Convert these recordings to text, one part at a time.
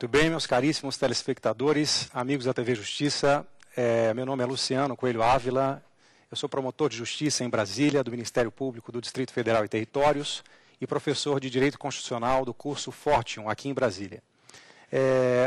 Muito bem, meus caríssimos telespectadores, amigos da TV Justiça, meu nome é Luciano Coelho Ávila, eu sou promotor de justiça em Brasília, do Ministério Público do Distrito Federal e Territórios e professor de Direito Constitucional do curso Fortium, aqui em Brasília.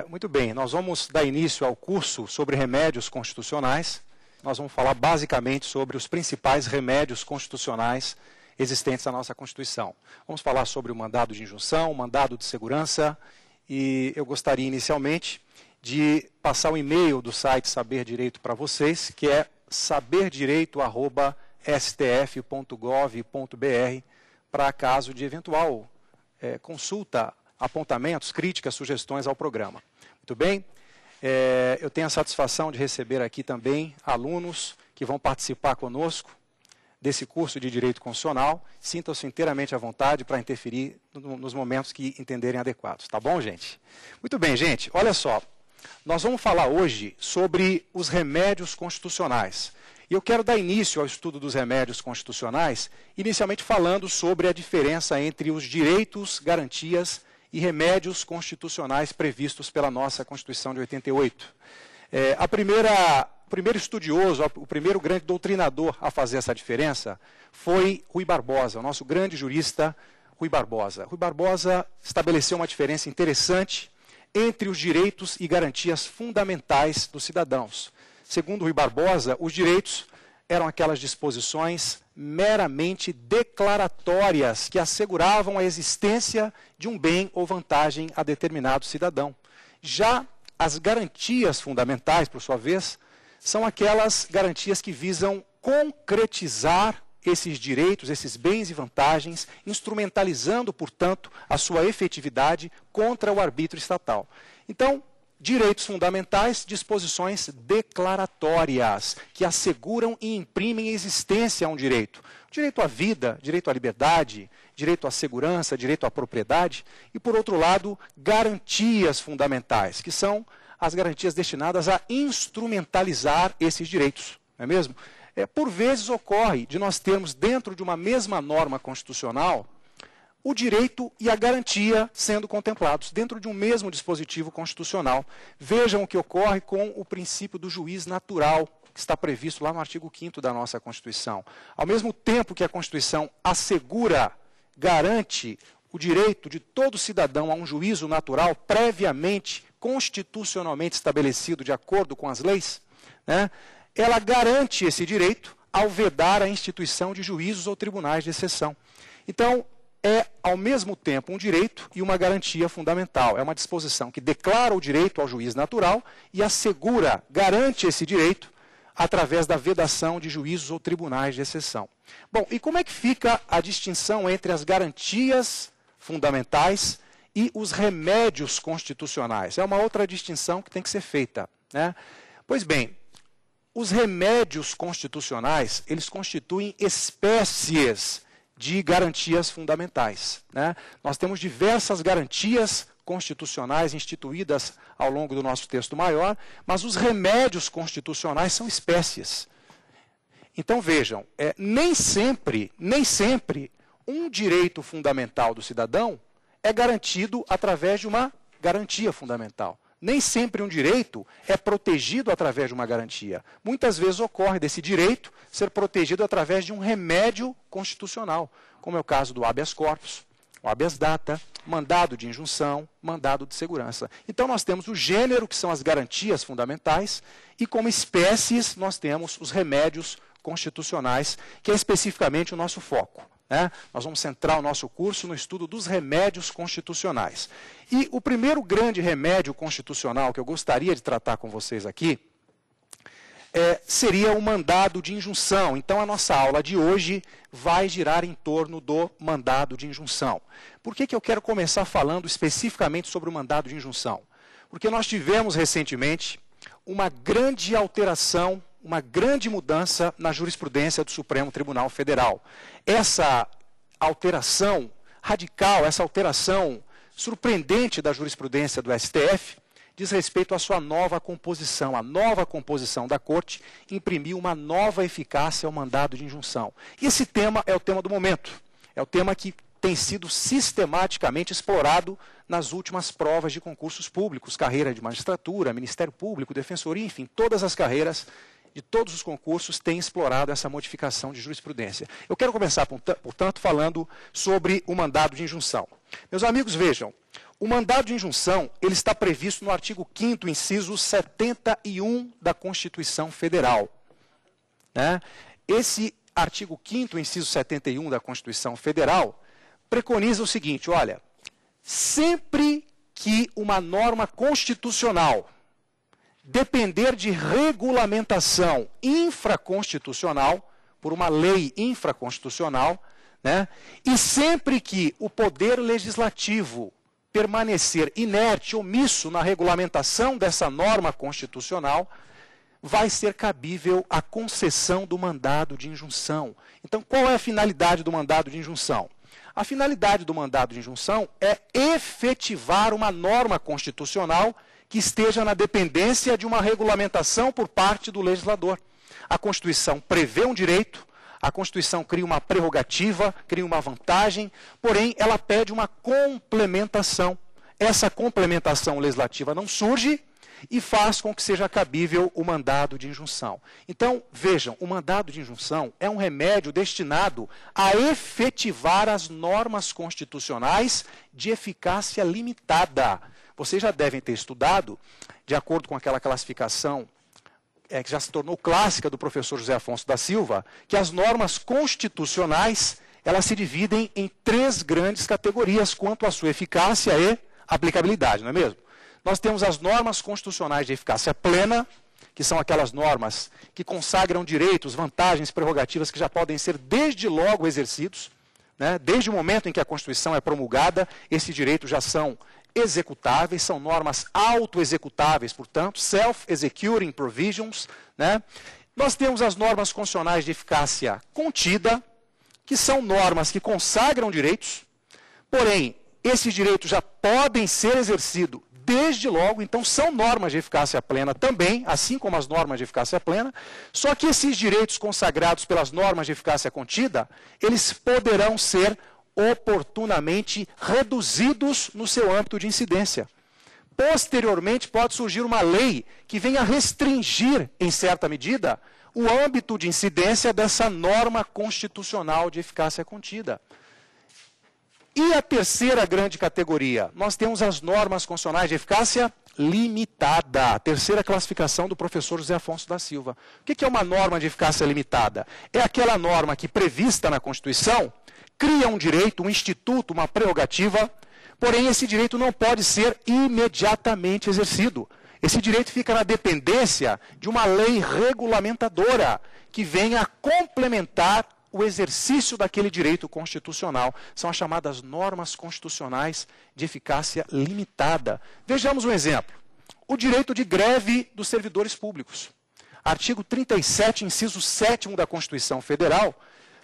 Muito bem, nós vamos dar início ao curso sobre remédios constitucionais. Nós vamos falar basicamente sobre os principais remédios constitucionais existentes na nossa Constituição. Vamos falar sobre o mandado de injunção, o mandado de segurança, e eu gostaria inicialmente de passar o e-mail do site Saber Direito para vocês, que é saberdireito@stf.gov.br, para caso de eventual consulta, apontamentos, críticas, sugestões ao programa. Muito bem? Eu tenho a satisfação de receber aqui também alunos que vão participar conosco desse curso de Direito Constitucional. Sintam-se inteiramente à vontade para interferir nos momentos que entenderem adequados. Tá bom, gente? Muito bem, gente. Olha só. Nós vamos falar hoje sobre os remédios constitucionais. E eu quero dar início ao estudo dos remédios constitucionais, inicialmente falando sobre a diferença entre os direitos, garantias e remédios constitucionais previstos pela nossa Constituição de 88. O primeiro estudioso, o primeiro grande doutrinador a fazer essa diferença foi Rui Barbosa, o nosso grande jurista Rui Barbosa. Rui Barbosa estabeleceu uma diferença interessante entre os direitos e garantias fundamentais dos cidadãos. Segundo Rui Barbosa, os direitos eram aquelas disposições meramente declaratórias que asseguravam a existência de um bem ou vantagem a determinado cidadão. Já as garantias fundamentais, por sua vez, são aquelas garantias que visam concretizar esses direitos, esses bens e vantagens, instrumentalizando, portanto, a sua efetividade contra o arbítrio estatal. Então, direitos fundamentais, disposições declaratórias, que asseguram e imprimem existência a um direito. Direito à vida, direito à liberdade, direito à segurança, direito à propriedade. E, por outro lado, garantias fundamentais, que são as garantias destinadas a instrumentalizar esses direitos, não é mesmo? Por vezes ocorre de nós termos dentro de uma mesma norma constitucional o direito e a garantia sendo contemplados dentro de um mesmo dispositivo constitucional. Vejam o que ocorre com o princípio do juiz natural, que está previsto lá no artigo 5º da nossa Constituição. Ao mesmo tempo que a Constituição assegura, garante o direito de todo cidadão a um juízo natural previamente, constitucionalmente estabelecido de acordo com as leis, né, ela garante esse direito ao vedar a instituição de juízos ou tribunais de exceção. Então, é ao mesmo tempo um direito e uma garantia fundamental. É uma disposição que declara o direito ao juiz natural e assegura, garante esse direito através da vedação de juízos ou tribunais de exceção. Bom, e como é que fica a distinção entre as garantias fundamentais e os remédios constitucionais? É uma outra distinção que tem que ser feita, né? Pois bem, os remédios constitucionais, eles constituem espécies de garantias fundamentais, né? Nós temos diversas garantias constitucionais instituídas ao longo do nosso texto maior, mas os remédios constitucionais são espécies. Então vejam, nem sempre um direito fundamental do cidadão é garantido através de uma garantia fundamental. Nem sempre um direito é protegido através de uma garantia. Muitas vezes ocorre desse direito ser protegido através de um remédio constitucional, como é o caso do habeas corpus, o habeas data, mandado de injunção, mandado de segurança. Então nós temos o gênero, que são as garantias fundamentais, e como espécies nós temos os remédios constitucionais, que é especificamente o nosso foco. Nós vamos centrar o nosso curso no estudo dos remédios constitucionais. E o primeiro grande remédio constitucional que eu gostaria de tratar com vocês aqui seria o mandado de injunção. Então, a nossa aula de hoje vai girar em torno do mandado de injunção. Por que eu quero começar falando especificamente sobre o mandado de injunção? Porque nós tivemos recentemente uma grande alteração, uma grande mudança na jurisprudência do Supremo Tribunal Federal. Essa alteração radical, essa alteração surpreendente da jurisprudência do STF, diz respeito à sua nova composição. A nova composição da Corte imprimiu uma nova eficácia ao mandado de injunção. E esse tema é o tema do momento. É o tema que tem sido sistematicamente explorado nas últimas provas de concursos públicos, carreira de magistratura, Ministério Público, Defensoria, enfim, todas as carreiras de todos os concursos têm explorado essa modificação de jurisprudência. Eu quero começar, portanto, falando sobre o mandado de injunção. Meus amigos, vejam, o mandado de injunção ele está previsto no artigo 5º, inciso 71 da Constituição Federal. Né? Esse artigo 5º, inciso 71 da Constituição Federal, preconiza o seguinte, olha, sempre que uma norma constitucional depender de regulamentação infraconstitucional, por uma lei infraconstitucional, né, e sempre que o poder legislativo permanecer inerte, omisso na regulamentação dessa norma constitucional, vai ser cabível a concessão do mandado de injunção. Então, qual é a finalidade do mandado de injunção? A finalidade do mandado de injunção é efetivar uma norma constitucional que esteja na dependência de uma regulamentação por parte do legislador. A Constituição prevê um direito, a Constituição cria uma prerrogativa, cria uma vantagem, porém ela pede uma complementação. Essa complementação legislativa não surge e faz com que seja cabível o mandado de injunção. Então, vejam, o mandado de injunção é um remédio destinado a efetivar as normas constitucionais de eficácia limitada. Vocês já devem ter estudado, de acordo com aquela classificação que já se tornou clássica do professor José Afonso da Silva, que as normas constitucionais elas se dividem em 3 grandes categorias quanto à sua eficácia e aplicabilidade, não é mesmo? Nós temos as normas constitucionais de eficácia plena, que são aquelas normas que consagram direitos, vantagens, prerrogativas que já podem ser desde logo exercidos, né? Desde o momento em que a Constituição é promulgada, esses direitos já são executáveis, são normas auto-executáveis, portanto, self-executing provisions. Né? Nós temos as normas constitucionais de eficácia contida, que são normas que consagram direitos, porém, esses direitos já podem ser exercidos desde logo, então são normas de eficácia plena também, assim como as normas de eficácia plena, só que esses direitos consagrados pelas normas de eficácia contida, eles poderão ser oportunamente reduzidos no seu âmbito de incidência. Posteriormente, pode surgir uma lei que venha restringir, em certa medida, o âmbito de incidência dessa norma constitucional de eficácia contida. E a terceira grande categoria, nós temos as normas constitucionais de eficácia limitada, a terceira classificação do professor José Afonso da Silva. O que é uma norma de eficácia limitada? É aquela norma que, prevista na Constituição, cria um direito, um instituto, uma prerrogativa, porém esse direito não pode ser imediatamente exercido. Esse direito fica na dependência de uma lei regulamentadora que venha a complementar o exercício daquele direito constitucional. São as chamadas normas constitucionais de eficácia limitada. Vejamos um exemplo. O direito de greve dos servidores públicos. Artigo 37, inciso 7º da Constituição Federal,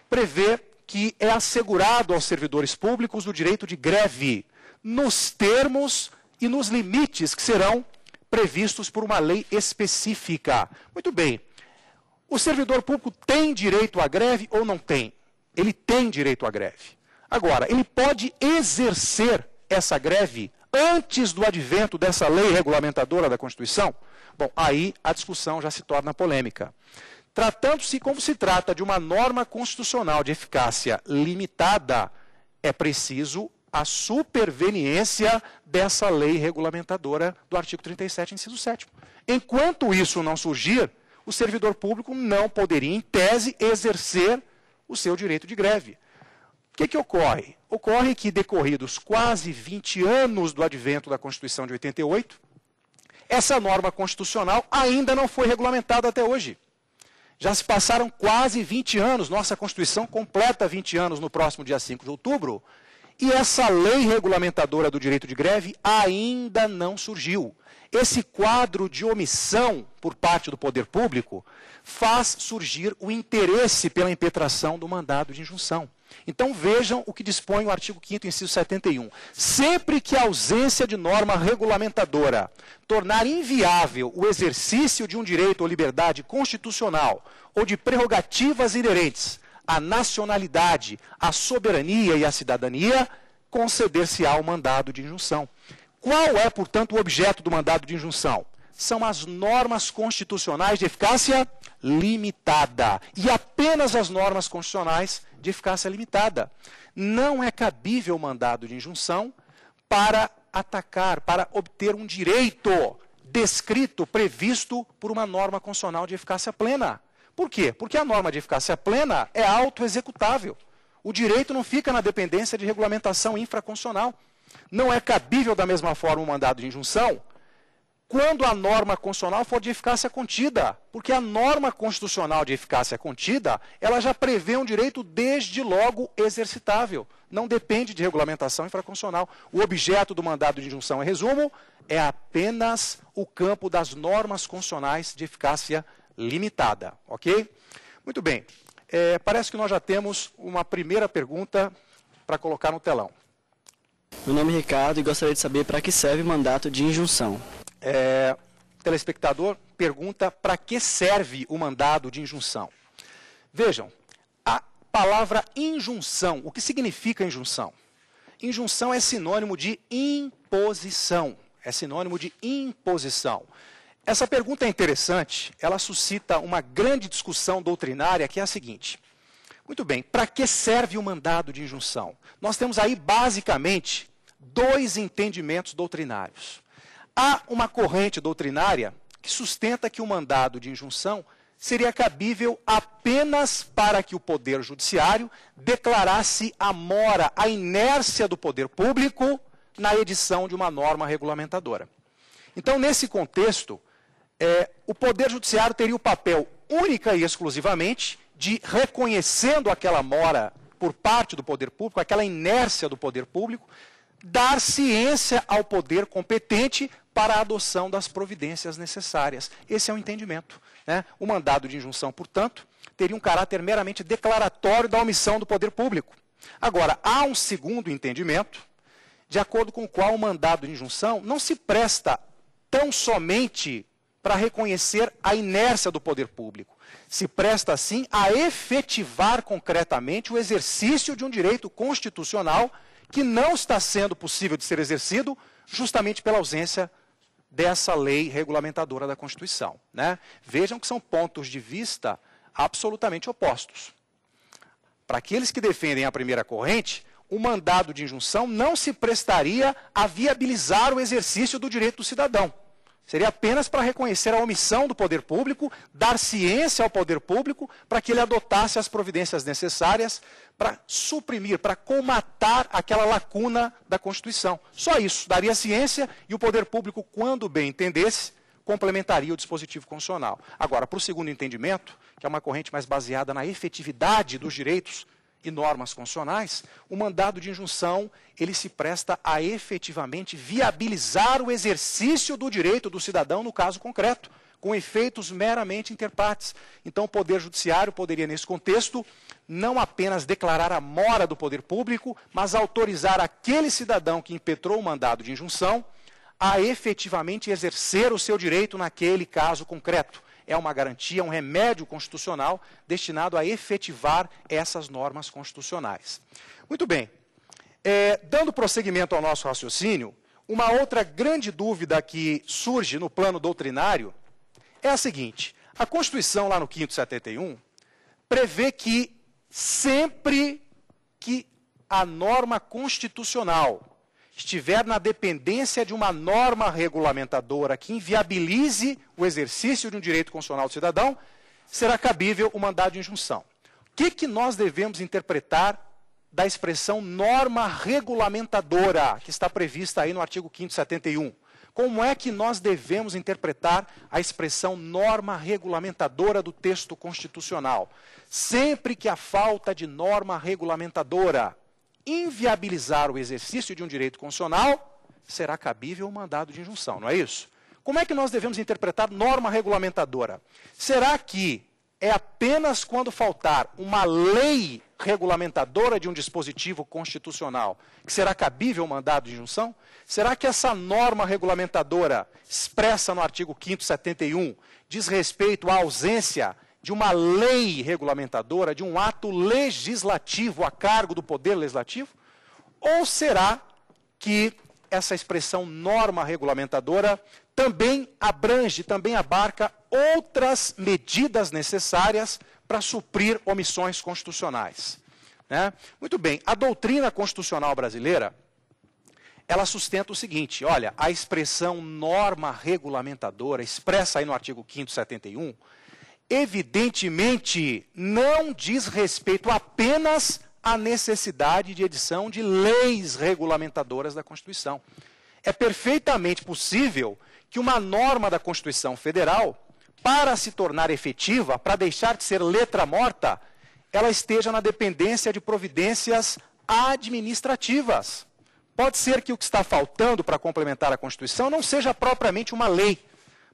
prevê que é assegurado aos servidores públicos o direito de greve, nos termos e nos limites que serão previstos por uma lei específica. Muito bem. O servidor público tem direito à greve ou não tem? Ele tem direito à greve. Agora, ele pode exercer essa greve antes do advento dessa lei regulamentadora da Constituição? Bom, aí a discussão já se torna polêmica. Tratando-se como se trata de uma norma constitucional de eficácia limitada, é preciso a superveniência dessa lei regulamentadora do artigo 37, inciso 7º. Enquanto isso não surgir, o servidor público não poderia, em tese, exercer o seu direito de greve. O que ocorre? Ocorre que, decorridos quase 20 anos do advento da Constituição de 88, essa norma constitucional ainda não foi regulamentada até hoje. Já se passaram quase 20 anos, nossa Constituição completa 20 anos no próximo dia 5 de outubro, e essa lei regulamentadora do direito de greve ainda não surgiu. Esse quadro de omissão por parte do poder público faz surgir o interesse pela impetração do mandado de injunção. Então vejam o que dispõe o artigo 5º, inciso 71. Sempre que a ausência de norma regulamentadora tornar inviável o exercício de um direito ou liberdade constitucional ou de prerrogativas inerentes a nacionalidade, a soberania e a cidadania, conceder-se-á o mandado de injunção. Qual é, portanto, o objeto do mandado de injunção? São as normas constitucionais de eficácia limitada. E apenas as normas constitucionais de eficácia limitada. Não é cabível o mandado de injunção para atacar, para obter um direito descrito, previsto por uma norma constitucional de eficácia plena. Por quê? Porque a norma de eficácia plena é autoexecutável. O direito não fica na dependência de regulamentação infraconstitucional. Não é cabível da mesma forma o mandado de injunção quando a norma constitucional for de eficácia contida. Porque a norma constitucional de eficácia contida, ela já prevê um direito desde logo exercitável. Não depende de regulamentação infraconstitucional. O objeto do mandado de injunção, em resumo, é apenas o campo das normas constitucionais de eficácia limitada. Ok? Muito bem. Parece que nós já temos uma primeira pergunta para colocar no telão. Meu nome é Ricardo e gostaria de saber para que serve o mandato de injunção. Telespectador pergunta para que serve o mandado de injunção. Vejam, a palavra injunção, o que significa injunção? Injunção é sinônimo de imposição. É sinônimo de imposição. Essa pergunta é interessante, ela suscita uma grande discussão doutrinária, que é a seguinte. Muito bem, para que serve o mandado de injunção? Nós temos aí, basicamente, dois entendimentos doutrinários. Há uma corrente doutrinária que sustenta que o mandado de injunção seria cabível apenas para que o Poder Judiciário declarasse a mora, a inércia do poder público na edição de uma norma regulamentadora. Então, nesse contexto, o Poder Judiciário teria o papel única e exclusivamente de, reconhecendo aquela mora por parte do poder público, aquela inércia do poder público, dar ciência ao poder competente para a adoção das providências necessárias. Esse é o entendimento. Né? O mandado de injunção, portanto, teria um caráter meramente declaratório da omissão do poder público. Agora, há um segundo entendimento, de acordo com o qual o mandado de injunção não se presta tão somente para reconhecer a inércia do poder público. Se presta, sim, a efetivar concretamente o exercício de um direito constitucional que não está sendo possível de ser exercido justamente pela ausência dessa lei regulamentadora da Constituição. Né? Vejam que são pontos de vista absolutamente opostos. Para aqueles que defendem a primeira corrente, o mandado de injunção não se prestaria a viabilizar o exercício do direito do cidadão. Seria apenas para reconhecer a omissão do poder público, dar ciência ao poder público para que ele adotasse as providências necessárias para suprimir, para colmatar aquela lacuna da Constituição. Só isso, daria ciência e o poder público, quando bem entendesse, complementaria o dispositivo constitucional. Agora, para o segundo entendimento, que é uma corrente mais baseada na efetividade dos direitos e normas constitucionais, o mandado de injunção, ele se presta a efetivamente viabilizar o exercício do direito do cidadão no caso concreto, com efeitos meramente interpartes. Então, o Poder Judiciário poderia, nesse contexto, não apenas declarar a mora do poder público, mas autorizar aquele cidadão que impetrou o mandado de injunção a efetivamente exercer o seu direito naquele caso concreto. É uma garantia, um remédio constitucional destinado a efetivar essas normas constitucionais. Muito bem. Dando prosseguimento ao nosso raciocínio, uma outra grande dúvida que surge no plano doutrinário é a seguinte. A Constituição, lá no 571, prevê que sempre que a norma constitucional estiver na dependência de uma norma regulamentadora que inviabilize o exercício de um direito constitucional do cidadão, será cabível o mandado de injunção. O que nós devemos interpretar da expressão norma regulamentadora, que está prevista aí no artigo 571? Como é que nós devemos interpretar a expressão norma regulamentadora do texto constitucional? Sempre que a falta de norma regulamentadora inviabilizar o exercício de um direito constitucional, será cabível o mandado de injunção, não é isso? Como é que nós devemos interpretar norma regulamentadora? Será que é apenas quando faltar uma lei regulamentadora de um dispositivo constitucional que será cabível o mandado de injunção? Será que essa norma regulamentadora expressa no artigo 571 diz respeito à ausência de uma lei regulamentadora, de um ato legislativo a cargo do Poder Legislativo? Ou será que essa expressão norma regulamentadora também abrange, também abarca outras medidas necessárias para suprir omissões constitucionais? Né? Muito bem, a doutrina constitucional brasileira, ela sustenta o seguinte, olha, a expressão norma regulamentadora, expressa aí no artigo 5º, 71, evidentemente não diz respeito apenas à necessidade de edição de leis regulamentadoras da Constituição. É perfeitamente possível que uma norma da Constituição Federal, para se tornar efetiva, para deixar de ser letra morta, ela esteja na dependência de providências administrativas. Pode ser que o que está faltando para complementar a Constituição não seja propriamente uma lei,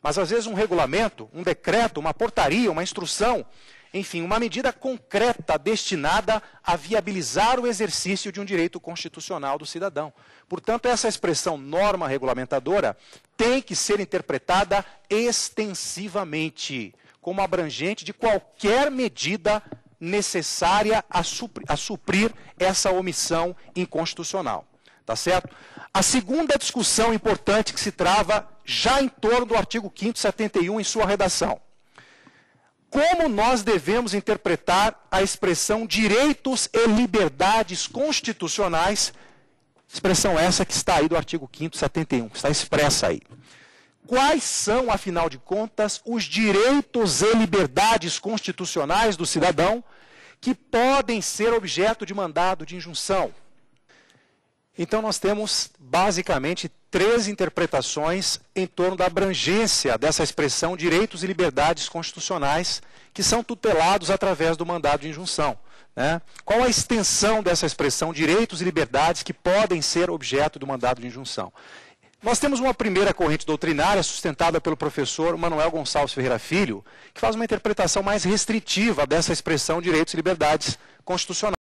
mas às vezes um regulamento, um decreto, uma portaria, uma instrução, enfim, uma medida concreta destinada a viabilizar o exercício de um direito constitucional do cidadão. Portanto, essa expressão norma regulamentadora tem que ser interpretada extensivamente, como abrangente de qualquer medida necessária a suprir essa omissão inconstitucional. Tá certo? A segunda discussão importante que se trava já em torno do artigo 5º, 71 em sua redação. Como nós devemos interpretar a expressão direitos e liberdades constitucionais, expressão essa que está aí do artigo 5º, 71, que está expressa aí. Quais são, afinal de contas, os direitos e liberdades constitucionais do cidadão que podem ser objeto de mandado de injunção? Então, nós temos, basicamente, 3 interpretações em torno da abrangência dessa expressão direitos e liberdades constitucionais que são tutelados através do mandado de injunção. Né? Qual a extensão dessa expressão direitos e liberdades que podem ser objeto do mandado de injunção? Nós temos uma primeira corrente doutrinária sustentada pelo professor Manuel Gonçalves Ferreira Filho, que faz uma interpretação mais restritiva dessa expressão direitos e liberdades constitucionais.